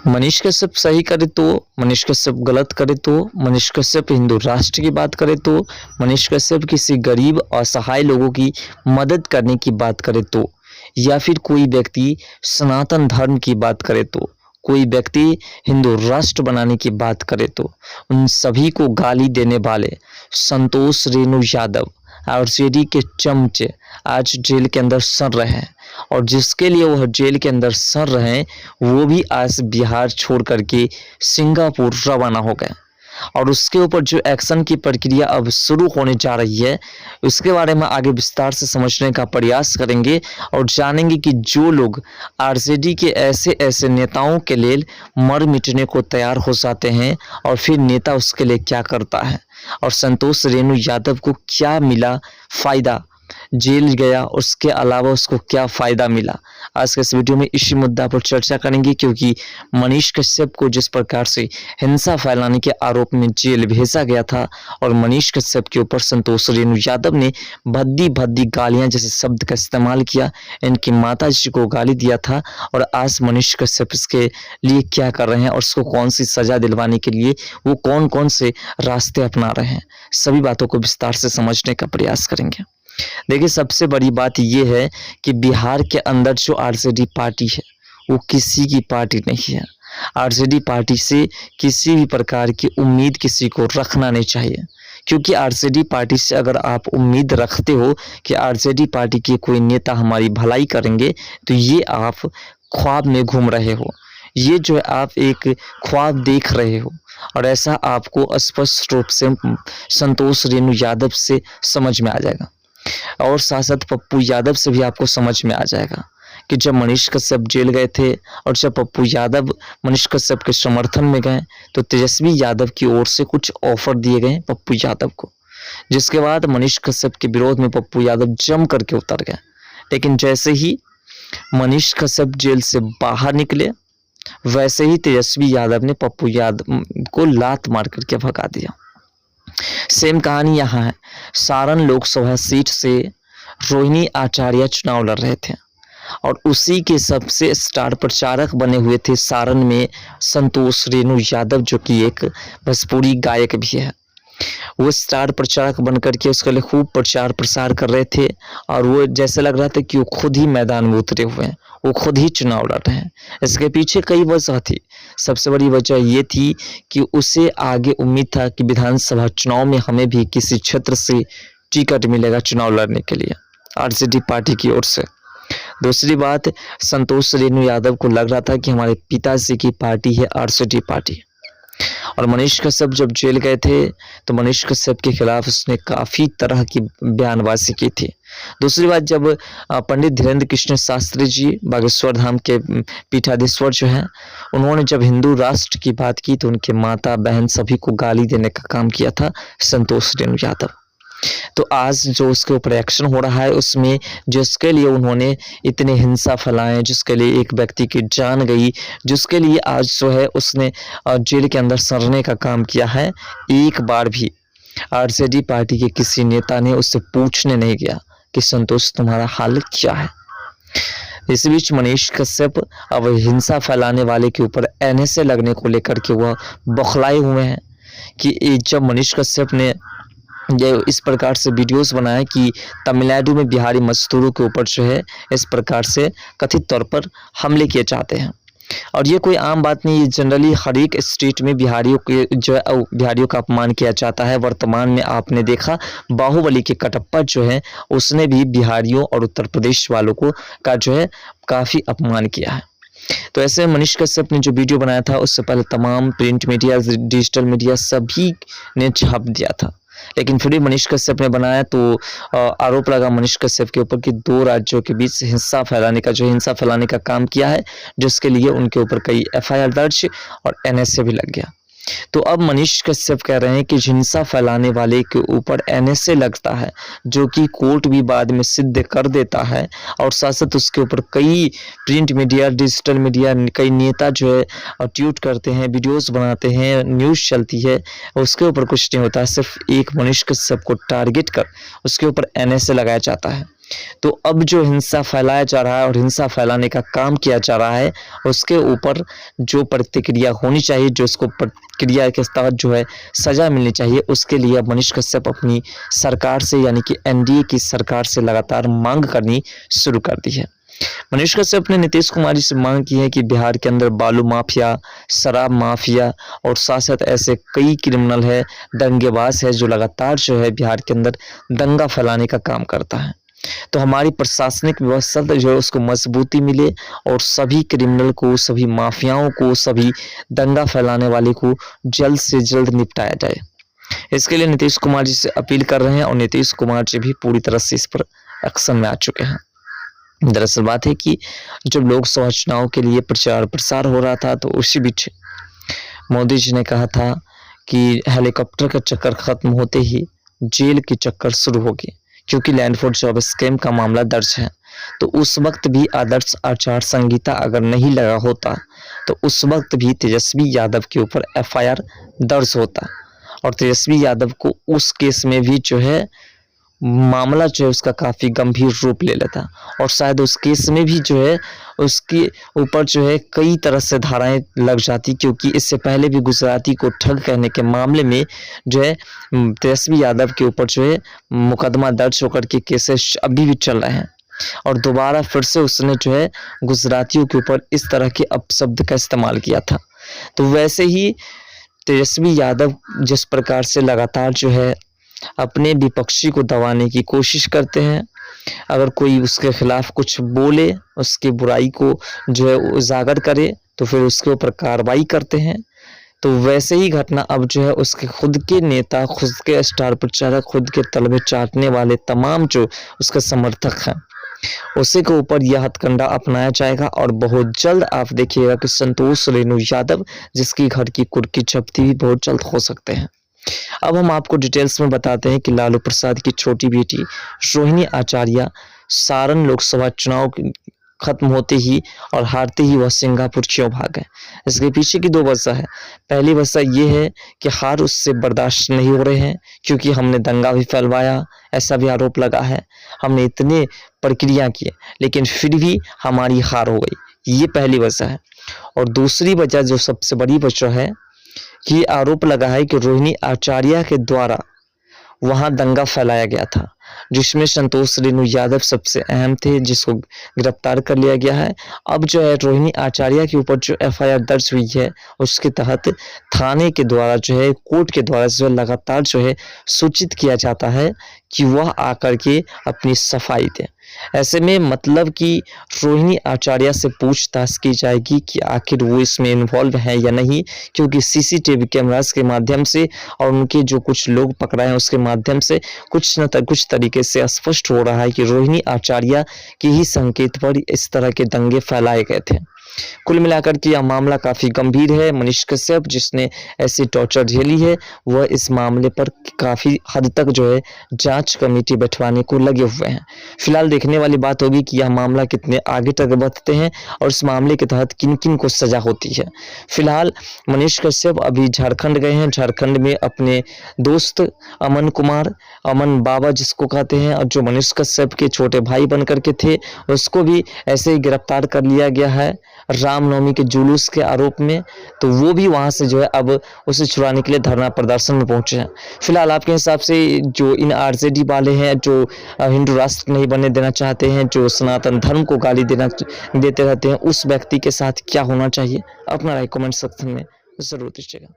मनीष कश्यप सही करे तो, मनीष कश्यप गलत करे तो, मनीष कश्यप हिंदू राष्ट्र की बात करे तो, मनीष कश्यप किसी गरीब असहाय लोगों की मदद करने की बात करे तो, या फिर कोई व्यक्ति सनातन धर्म की बात करे तो, कोई व्यक्ति हिंदू राष्ट्र बनाने की बात करे तो, उन सभी को गाली देने वाले संतोष रेणु यादव आरजेडी के चमचे आज जेल के अंदर सड़ रहे हैं। और जिसके लिए वह जेल के अंदर सड़ रहे हैं वो भी आज बिहार छोड़ करके सिंगापुर रवाना हो गए। और उसके ऊपर जो एक्शन की प्रक्रिया अब शुरू होने जा रही है उसके बारे में आगे विस्तार से समझने का प्रयास करेंगे और जानेंगे कि जो लोग आरजेडी के ऐसे ऐसे नेताओं के लिए मर मिटने को तैयार हो जाते हैं और फिर नेता उसके लिए क्या करता है, और संतोष रेणु यादव को क्या मिला फ़ायदा, जेल गया उसके अलावा उसको क्या फ़ायदा मिला। आज के इस वीडियो में इसी मुद्दा पर चर्चा करेंगे, क्योंकि मनीष कश्यप को जिस प्रकार से हिंसा फैलाने के आरोप में जेल भेजा गया था और मनीष कश्यप के ऊपर संतोष रेणु यादव ने भद्दी भद्दी गालियां जैसे शब्द का इस्तेमाल किया, इनकी माता जी को गाली दिया था, और आज मनीष कश्यप इसके लिए क्या कर रहे हैं और उसको कौन सी सज़ा दिलवाने के लिए वो कौन कौन से रास्ते अपना रहे हैं, सभी बातों को विस्तार से समझने का प्रयास करेंगे। देखिए, सबसे बड़ी बात यह है कि बिहार के अंदर जो आरजेडी पार्टी है वो किसी की पार्टी नहीं है। आरजेडी पार्टी से किसी भी प्रकार की उम्मीद किसी को रखना नहीं चाहिए, क्योंकि आरजेडी पार्टी से अगर आप उम्मीद रखते हो कि आरजेडी पार्टी के कोई नेता हमारी भलाई करेंगे तो ये आप ख्वाब में घूम रहे हो, ये जो है आप एक ख्वाब देख रहे हो। और ऐसा आपको स्पष्ट रूप से संतोष रेणु यादव से समझ में आ जाएगा और साथ साथ पप्पू यादव से भी आपको समझ में आ जाएगा कि जब मनीष कश्यप जेल गए थे और जब पप्पू यादव मनीष कश्यप के समर्थन में गए तो तेजस्वी यादव की ओर से कुछ ऑफर दिए गए पप्पू यादव को, जिसके बाद मनीष कश्यप के विरोध में पप्पू यादव जम करके उतर गए। लेकिन जैसे ही मनीष कश्यप जेल से बाहर निकले वैसे ही तेजस्वी यादव ने पप्पू यादव को लात मार करके भगा दिया। सेम कहानी यहाँ है। सारण लोकसभा सीट से रोहिणी आचार्य चुनाव लड़ रहे थे और उसी के सबसे स्टार प्रचारक बने हुए थे सारण में संतोष रेणु यादव, जो कि एक भोजपुरी गायक भी है। वो स्टार प्रचारक बनकर के उसके लिए खूब प्रचार प्रसार कर रहे थे और वो जैसे लग रहा था कि वो खुद ही मैदान में उतरे हुए हैं, वो खुद ही चुनाव लड़ रहे हैं। इसके पीछे कई वजह थी। सबसे बड़ी वजह ये थी कि उसे आगे उम्मीद था कि विधानसभा चुनाव में हमें भी किसी क्षेत्र से टिकट मिलेगा चुनाव लड़ने के लिए आरजेडी पार्टी की ओर से। दूसरी बात, संतोष रेणु यादव को लग रहा था कि हमारे पिताजी की पार्टी है आरजेडी पार्टी। और मनीष कश्यप जब जेल गए थे तो मनीष कश्यप के खिलाफ उसने काफ़ी तरह की बयानबाजी की थी। दूसरी बात, जब पंडित धीरेन्द्र कृष्ण शास्त्री जी बागेश्वर धाम के पीठाधीश्वर जो हैं, उन्होंने जब हिंदू राष्ट्र की बात की तो उनके माता बहन सभी को गाली देने का काम किया था संतोष रेणु यादव। तो आज जो उसके ऊपर एक्शन हो रहा है उसमें जिसके लिए उन्होंने इतने हिंसा फैलाए, जिसके लिए एक व्यक्ति की जान गई, जिसके लिए आज जो है उसने जेल के अंदर सड़ने का काम किया है, एक बार भी आरजेडी पार्टी के किसी नेता ने उससे पूछने नहीं गया कि संतोष तुम्हारा हाल क्या है। इस बीच मनीष कश्यप अब हिंसा फैलाने वाले के ऊपर एनएसए लगने को लेकर के वह बौखलाए हुए हैं कि जब मनीष कश्यप ने ये इस प्रकार से वीडियोस बनाया कि तमिलनाडु में बिहारी मजदूरों के ऊपर जो है इस प्रकार से कथित तौर पर हमले किए जाते हैं। और ये कोई आम बात नहीं है, जनरली हर एक स्टेट में बिहारियों के जो है बिहारियों का अपमान किया जाता है। वर्तमान में आपने देखा बाहुबली के कटप्पा जो है उसने भी बिहारियों और उत्तर प्रदेश वालों को का जो है काफ़ी अपमान किया है। तो ऐसे मनीष कश्यप ने जो वीडियो बनाया था उससे पहले तमाम प्रिंट मीडिया, डिजिटल मीडिया सभी ने छाप दिया था, लेकिन फिर भी मनीष कश्यप ने बनाया तो आरोप लगा मनीष कश्यप के ऊपर कि दो राज्यों के बीच हिंसा फैलाने का काम किया है, जिसके लिए उनके ऊपर कई एफआईआर दर्ज और एनएसए भी लग गया। तो अब मनीष कश्यप कह रहे हैं कि हिंसा फैलाने वाले के ऊपर एनएसए लगता है, जो कि कोर्ट भी बाद में सिद्ध कर देता है, और साथ साथ उसके ऊपर कई प्रिंट मीडिया, डिजिटल मीडिया, कई नेता जो है ट्वीट करते हैं, वीडियोस बनाते हैं, न्यूज़ चलती है, उसके ऊपर कुछ नहीं होता। सिर्फ एक मनीष कश्यप को टारगेट कर उसके ऊपर एनएसए लगाया जाता है। तो अब जो हिंसा फैलाया जा रहा है और हिंसा फैलाने का काम किया जा रहा है, उसके ऊपर जो प्रतिक्रिया होनी चाहिए, जो उसको प्रतिक्रिया के तहत जो है सज़ा मिलनी चाहिए, उसके लिए अब मनीष कश्यप अपनी सरकार से यानी कि एनडीए की सरकार से लगातार मांग करनी शुरू कर दी है। मनीष कश्यप ने नीतीश कुमार जी से मांग की है कि बिहार के अंदर बालू माफिया, शराब माफिया और साथ साथ ऐसे कई क्रिमिनल है, दंगेबाज है, जो लगातार जो है बिहार के अंदर दंगा फैलाने का काम करता है। तो हमारी प्रशासनिक व्यवस्था जो है उसको मजबूती मिले और सभी क्रिमिनल को, सभी माफियाओं को, सभी दंगा फैलाने वाले को जल्द से जल्द निपटाया जाए। इसके लिए नीतीश कुमार जी से अपील कर रहे हैं और नीतीश कुमार जी भी पूरी तरह से इस पर एक्शन में आ चुके हैं। दरअसल बात है कि जब लोकसभा चुनाव के लिए प्रचार प्रसार हो रहा था, तो उसी बीच मोदी जी ने कहा था कि हेलीकॉप्टर का चक्कर खत्म होते ही जेल की चक्कर शुरू होगी, क्योंकि लैंड फोर्ड जॉब स्कैम का मामला दर्ज है। तो उस वक्त भी आदर्श आचार संहिता अगर नहीं लगा होता, तो उस वक्त भी तेजस्वी यादव के ऊपर एफआईआर दर्ज होता और तेजस्वी यादव को उस केस में भी जो है मामला जो है उसका काफ़ी गंभीर रूप ले लेता और शायद उस केस में भी जो है उसके ऊपर जो है कई तरह से धाराएं लग जाती, क्योंकि इससे पहले भी गुजराती को ठग कहने के मामले में जो है तेजस्वी यादव के ऊपर जो है मुकदमा दर्ज होकर के केसेस अभी भी चल रहे हैं और दोबारा फिर से उसने जो है गुजरातियों के ऊपर इस तरह के अपशब्द का इस्तेमाल किया था। तो वैसे ही तेजस्वी यादव जिस प्रकार से लगातार जो है अपने विपक्षी को दबाने की कोशिश करते हैं, अगर कोई उसके खिलाफ कुछ बोले, उसकी बुराई को जो है उजागर करे, तो फिर उसके ऊपर कार्रवाई करते हैं। तो वैसे ही घटना अब जो है उसके खुद के नेता, खुद के स्टार प्रचारक, खुद के तलबे चाटने वाले तमाम जो उसके समर्थक हैं, उसी के ऊपर यह हथकंडा अपनाया जाएगा और बहुत जल्द आप देखिएगा कि संतोष रेणु यादव जिसकी घर की कुर्की जब्ती भी बहुत जल्द हो सकते हैं। अब हम आपको डिटेल्स में बताते हैं कि लालू प्रसाद की छोटी बेटी रोहिणी आचार्य सारण लोकसभा चुनाव खत्म होते ही और हारते ही वह सिंगापुर क्यों भाग गए। इसके पीछे की दो वजह है। पहली वजह यह है कि हार उससे बर्दाश्त नहीं हो रहे हैं, क्योंकि हमने दंगा भी फैलवाया, ऐसा भी आरोप लगा है, हमने इतने प्रक्रिया किए लेकिन फिर भी हमारी हार हो गई, ये पहली वजह है। और दूसरी वजह जो सबसे बड़ी वजह है कि आरोप लगा है कि रोहिणी आचार्य के द्वारा वहां दंगा फैलाया गया था, जिसमें संतोष रेणु यादव सबसे अहम थे, जिसको गिरफ्तार कर लिया गया है। अब जो है रोहिणी आचार्य के ऊपर जो एफआईआर दर्ज हुई है, उसके तहत थाने के द्वारा जो है, कोर्ट के द्वारा जो है लगातार जो है सूचित किया जाता है कि वह आकर के अपनी सफाई दे। ऐसे में मतलब कि रोहिणी आचार्य से पूछताछ की जाएगी कि आखिर वो इसमें इन्वॉल्व है या नहीं, क्योंकि सीसीटीवी कैमरास के माध्यम से और उनके जो कुछ लोग पकड़ाए हैं उसके माध्यम से कुछ तरीके से स्पष्ट हो रहा है कि रोहिणी आचार्य के ही संकेत पर इस तरह के दंगे फैलाए गए थे। कुल मिलाकर के यह मामला काफ़ी गंभीर है। मनीष कश्यप जिसने ऐसी टॉर्चर झेली है, वह इस मामले पर काफ़ी हद तक जो है जांच कमेटी बैठवाने को लगे हुए हैं। फिलहाल देखने वाली बात होगी कि यह मामला कितने आगे तक बढ़ते हैं और इस मामले के तहत किन किन को सजा होती है। फिलहाल मनीष कश्यप अभी झारखंड गए हैं। झारखंड में अपने दोस्त अमन कुमार, अमन बाबा जिसको कहते हैं, और जो मनीष कश्यप के छोटे भाई बन करके थे, उसको भी ऐसे ही गिरफ्तार कर लिया गया है रामनवमी के जुलूस के आरोप में। तो वो भी वहां से जो है अब उसे छुड़ाने के लिए धरना प्रदर्शन में पहुंचे हैं। फिलहाल आपके हिसाब से जो इन आरजेडी वाले हैं, जो हिंदू राष्ट्र नहीं बनने देना चाहते हैं, जो सनातन धर्म को गाली देते रहते हैं, उस व्यक्ति के साथ क्या होना चाहिए? अपना राय कमेंट सेक्शन में जरूर दीजिएगा।